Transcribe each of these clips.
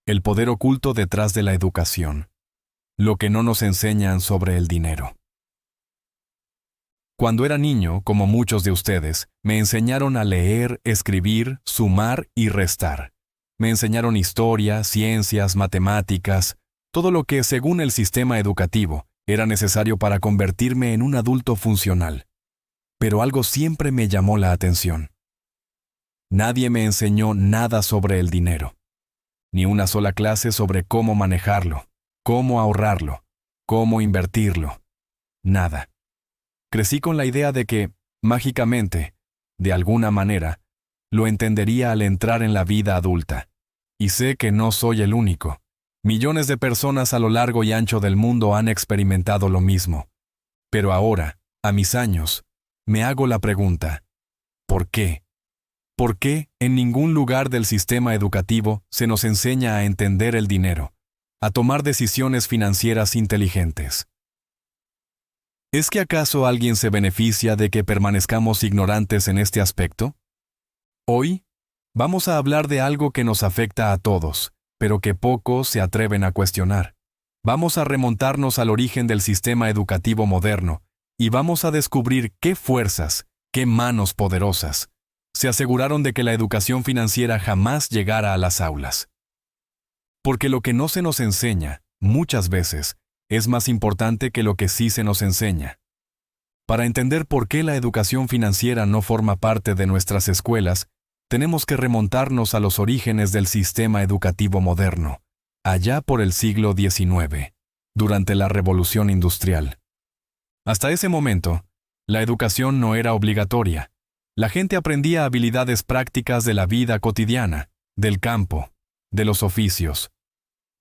El poder oculto detrás de la educación. Lo que no nos enseñan sobre el dinero. Cuando era niño, como muchos de ustedes, me enseñaron a leer, escribir, sumar y restar. Me enseñaron historia, ciencias, matemáticas, todo lo que, según el sistema educativo, era necesario para convertirme en un adulto funcional. Pero algo siempre me llamó la atención. Nadie me enseñó nada sobre el dinero. Ni una sola clase sobre cómo manejarlo, cómo ahorrarlo, cómo invertirlo. Nada. Crecí con la idea de que, mágicamente, de alguna manera, lo entendería al entrar en la vida adulta. Y sé que no soy el único. Millones de personas a lo largo y ancho del mundo han experimentado lo mismo. Pero ahora, a mis años, me hago la pregunta: ¿por qué? ¿Por qué en ningún lugar del sistema educativo se nos enseña a entender el dinero, a tomar decisiones financieras inteligentes? ¿Es que acaso alguien se beneficia de que permanezcamos ignorantes en este aspecto? Hoy, vamos a hablar de algo que nos afecta a todos, pero que pocos se atreven a cuestionar. Vamos a remontarnos al origen del sistema educativo moderno y vamos a descubrir qué fuerzas, qué manos poderosas, se aseguraron de que la educación financiera jamás llegara a las aulas. Porque lo que no se nos enseña, muchas veces, es más importante que lo que sí se nos enseña. Para entender por qué la educación financiera no forma parte de nuestras escuelas, tenemos que remontarnos a los orígenes del sistema educativo moderno, allá por el siglo XIX, durante la Revolución Industrial. Hasta ese momento, la educación no era obligatoria. La gente aprendía habilidades prácticas de la vida cotidiana, del campo, de los oficios.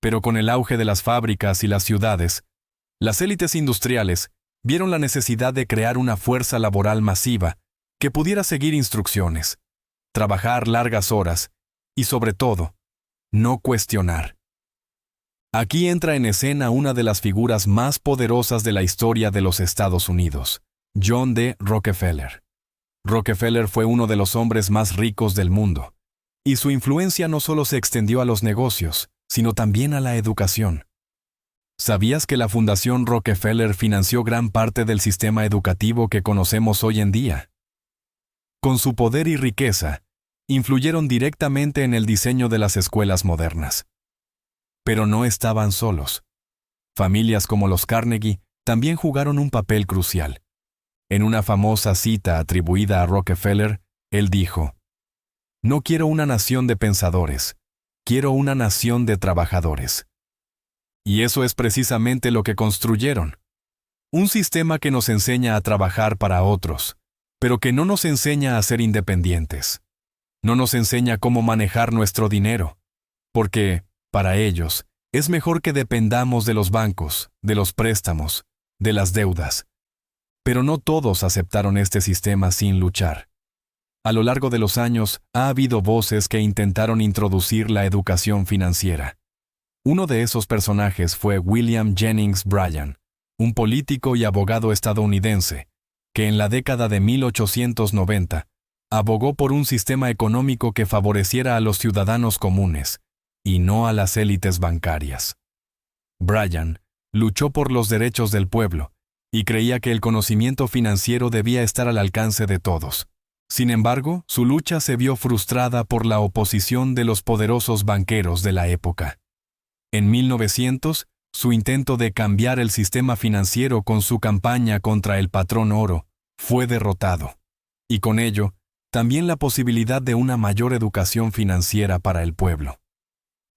Pero con el auge de las fábricas y las ciudades, las élites industriales vieron la necesidad de crear una fuerza laboral masiva que pudiera seguir instrucciones, trabajar largas horas y, sobre todo, no cuestionar. Aquí entra en escena una de las figuras más poderosas de la historia de los Estados Unidos, John D. Rockefeller. Rockefeller fue uno de los hombres más ricos del mundo, y su influencia no solo se extendió a los negocios, sino también a la educación. ¿Sabías que la Fundación Rockefeller financió gran parte del sistema educativo que conocemos hoy en día? Con su poder y riqueza, influyeron directamente en el diseño de las escuelas modernas. Pero no estaban solos. Familias como los Carnegie también jugaron un papel crucial. En una famosa cita atribuida a Rockefeller, él dijo: «No quiero una nación de pensadores, quiero una nación de trabajadores». Y eso es precisamente lo que construyeron. Un sistema que nos enseña a trabajar para otros, pero que no nos enseña a ser independientes. No nos enseña cómo manejar nuestro dinero, porque, para ellos, es mejor que dependamos de los bancos, de los préstamos, de las deudas. Pero no todos aceptaron este sistema sin luchar. A lo largo de los años, ha habido voces que intentaron introducir la educación financiera. Uno de esos personajes fue William Jennings Bryan, un político y abogado estadounidense, que en la década de 1890 abogó por un sistema económico que favoreciera a los ciudadanos comunes, y no a las élites bancarias. Bryan luchó por los derechos del pueblo, y creía que el conocimiento financiero debía estar al alcance de todos. Sin embargo, su lucha se vio frustrada por la oposición de los poderosos banqueros de la época. En 1900, su intento de cambiar el sistema financiero con su campaña contra el patrón oro fue derrotado, y con ello, también la posibilidad de una mayor educación financiera para el pueblo.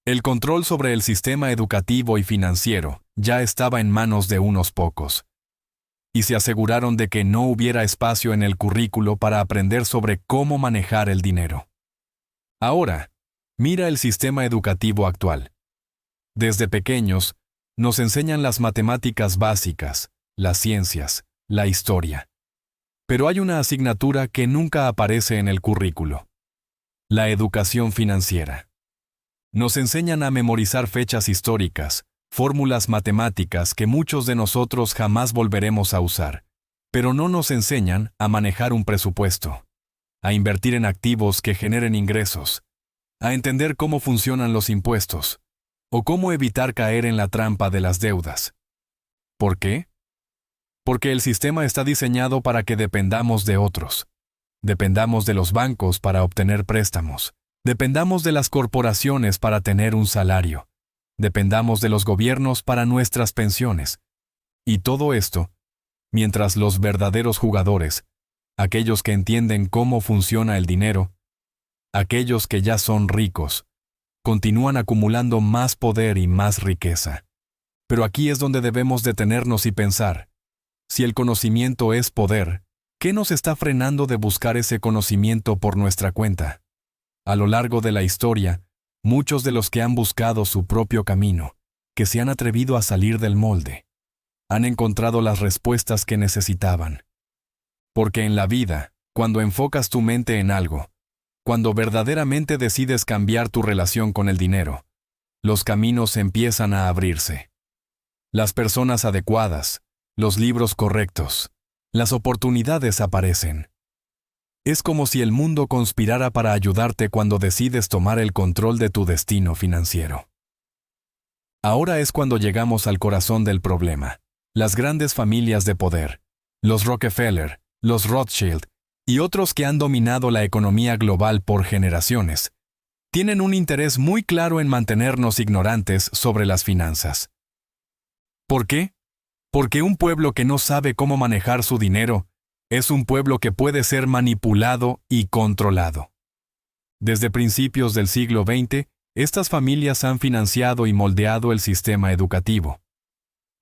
El control sobre el sistema educativo y financiero ya estaba en manos de unos pocos, y se aseguraron de que no hubiera espacio en el currículo para aprender sobre cómo manejar el dinero. Ahora, mira el sistema educativo actual. Desde pequeños, nos enseñan las matemáticas básicas, las ciencias, la historia. Pero hay una asignatura que nunca aparece en el currículo: la educación financiera. Nos enseñan a memorizar fechas históricas, fórmulas matemáticas que muchos de nosotros jamás volveremos a usar, pero no nos enseñan a manejar un presupuesto, a invertir en activos que generen ingresos, a entender cómo funcionan los impuestos, o cómo evitar caer en la trampa de las deudas. ¿Por qué? Porque el sistema está diseñado para que dependamos de otros. Dependamos de los bancos para obtener préstamos. Dependamos de las corporaciones para tener un salario. Dependamos de los gobiernos para nuestras pensiones. Y todo esto, mientras los verdaderos jugadores, aquellos que entienden cómo funciona el dinero, aquellos que ya son ricos, continúan acumulando más poder y más riqueza. Pero aquí es donde debemos detenernos y pensar, si el conocimiento es poder, ¿qué nos está frenando de buscar ese conocimiento por nuestra cuenta? A lo largo de la historia, muchos de los que han buscado su propio camino, que se han atrevido a salir del molde, han encontrado las respuestas que necesitaban. Porque en la vida, cuando enfocas tu mente en algo, cuando verdaderamente decides cambiar tu relación con el dinero, los caminos empiezan a abrirse. Las personas adecuadas, los libros correctos, las oportunidades aparecen. Es como si el mundo conspirara para ayudarte cuando decides tomar el control de tu destino financiero. Ahora es cuando llegamos al corazón del problema. Las grandes familias de poder, los Rockefeller, los Rothschild y otros que han dominado la economía global por generaciones, tienen un interés muy claro en mantenernos ignorantes sobre las finanzas. ¿Por qué? Porque un pueblo que no sabe cómo manejar su dinero es un pueblo que puede ser manipulado y controlado. Desde principios del siglo XX, estas familias han financiado y moldeado el sistema educativo.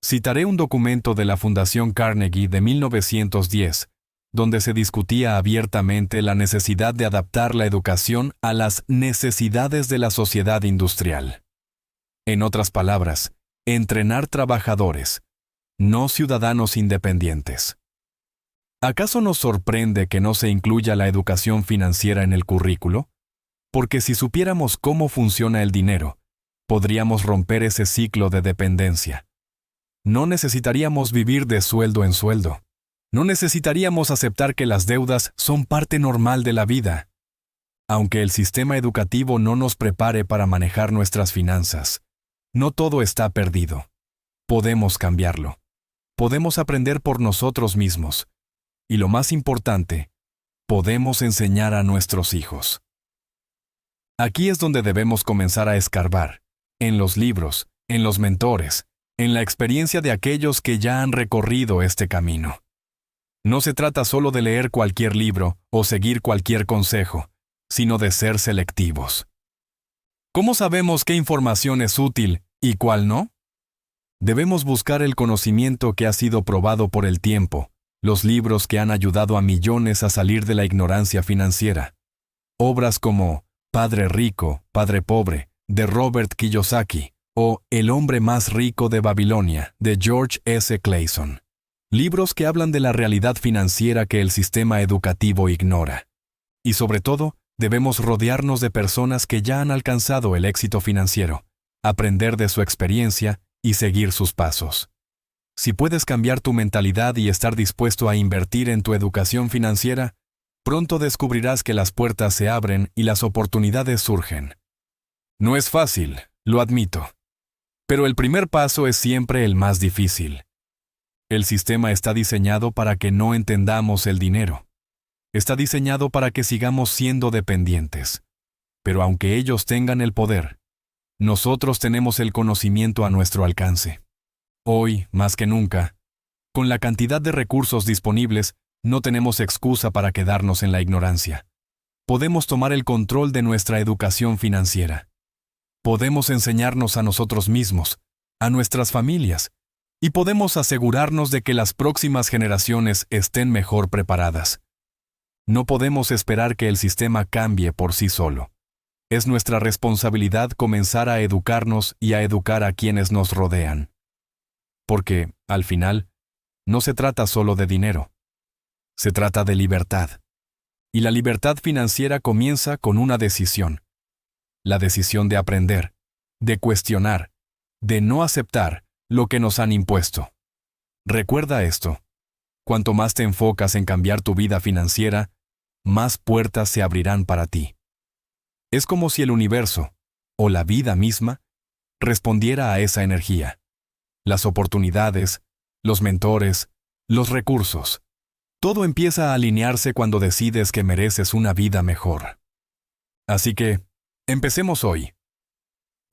Citaré un documento de la Fundación Carnegie de 1910, donde se discutía abiertamente la necesidad de adaptar la educación a las necesidades de la sociedad industrial. En otras palabras, entrenar trabajadores, no ciudadanos independientes. ¿Acaso nos sorprende que no se incluya la educación financiera en el currículo? Porque si supiéramos cómo funciona el dinero, podríamos romper ese ciclo de dependencia. No necesitaríamos vivir de sueldo en sueldo. No necesitaríamos aceptar que las deudas son parte normal de la vida. Aunque el sistema educativo no nos prepare para manejar nuestras finanzas, no todo está perdido. Podemos cambiarlo. Podemos aprender por nosotros mismos. Y lo más importante, podemos enseñar a nuestros hijos. Aquí es donde debemos comenzar a escarbar, en los libros, en los mentores, en la experiencia de aquellos que ya han recorrido este camino. No se trata solo de leer cualquier libro o seguir cualquier consejo, sino de ser selectivos. ¿Cómo sabemos qué información es útil y cuál no? Debemos buscar el conocimiento que ha sido probado por el tiempo, los libros que han ayudado a millones a salir de la ignorancia financiera. Obras como Padre Rico, Padre Pobre, de Robert Kiyosaki, o El hombre más rico de Babilonia, de George S. Clason. Libros que hablan de la realidad financiera que el sistema educativo ignora. Y sobre todo, debemos rodearnos de personas que ya han alcanzado el éxito financiero, aprender de su experiencia y seguir sus pasos. Si puedes cambiar tu mentalidad y estar dispuesto a invertir en tu educación financiera, pronto descubrirás que las puertas se abren y las oportunidades surgen. No es fácil, lo admito. Pero el primer paso es siempre el más difícil. El sistema está diseñado para que no entendamos el dinero. Está diseñado para que sigamos siendo dependientes. Pero aunque ellos tengan el poder, nosotros tenemos el conocimiento a nuestro alcance. Hoy, más que nunca, con la cantidad de recursos disponibles, no tenemos excusa para quedarnos en la ignorancia. Podemos tomar el control de nuestra educación financiera. Podemos enseñarnos a nosotros mismos, a nuestras familias, y podemos asegurarnos de que las próximas generaciones estén mejor preparadas. No podemos esperar que el sistema cambie por sí solo. Es nuestra responsabilidad comenzar a educarnos y a educar a quienes nos rodean. Porque, al final, no se trata solo de dinero. Se trata de libertad. Y la libertad financiera comienza con una decisión. La decisión de aprender, de cuestionar, de no aceptar lo que nos han impuesto. Recuerda esto. Cuanto más te enfocas en cambiar tu vida financiera, más puertas se abrirán para ti. Es como si el universo, o la vida misma, respondiera a esa energía. Las oportunidades, los mentores, los recursos. Todo empieza a alinearse cuando decides que mereces una vida mejor. Así que, empecemos hoy.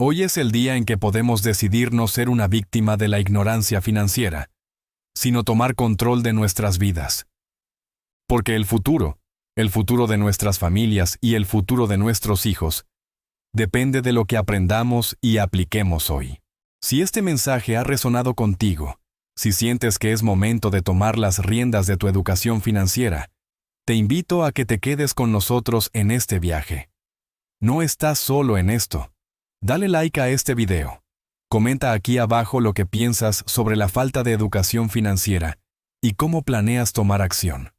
Hoy es el día en que podemos decidir no ser una víctima de la ignorancia financiera, sino tomar control de nuestras vidas. Porque el futuro de nuestras familias y el futuro de nuestros hijos, depende de lo que aprendamos y apliquemos hoy. Si este mensaje ha resonado contigo, si sientes que es momento de tomar las riendas de tu educación financiera, te invito a que te quedes con nosotros en este viaje. No estás solo en esto. Dale like a este video. Comenta aquí abajo lo que piensas sobre la falta de educación financiera y cómo planeas tomar acción.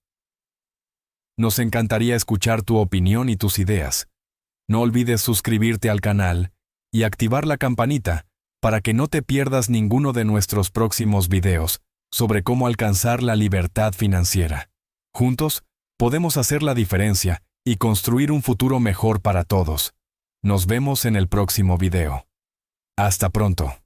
Nos encantaría escuchar tu opinión y tus ideas. No olvides suscribirte al canal y activar la campanita para que no te pierdas ninguno de nuestros próximos videos sobre cómo alcanzar la libertad financiera. Juntos, podemos hacer la diferencia y construir un futuro mejor para todos. Nos vemos en el próximo video. Hasta pronto.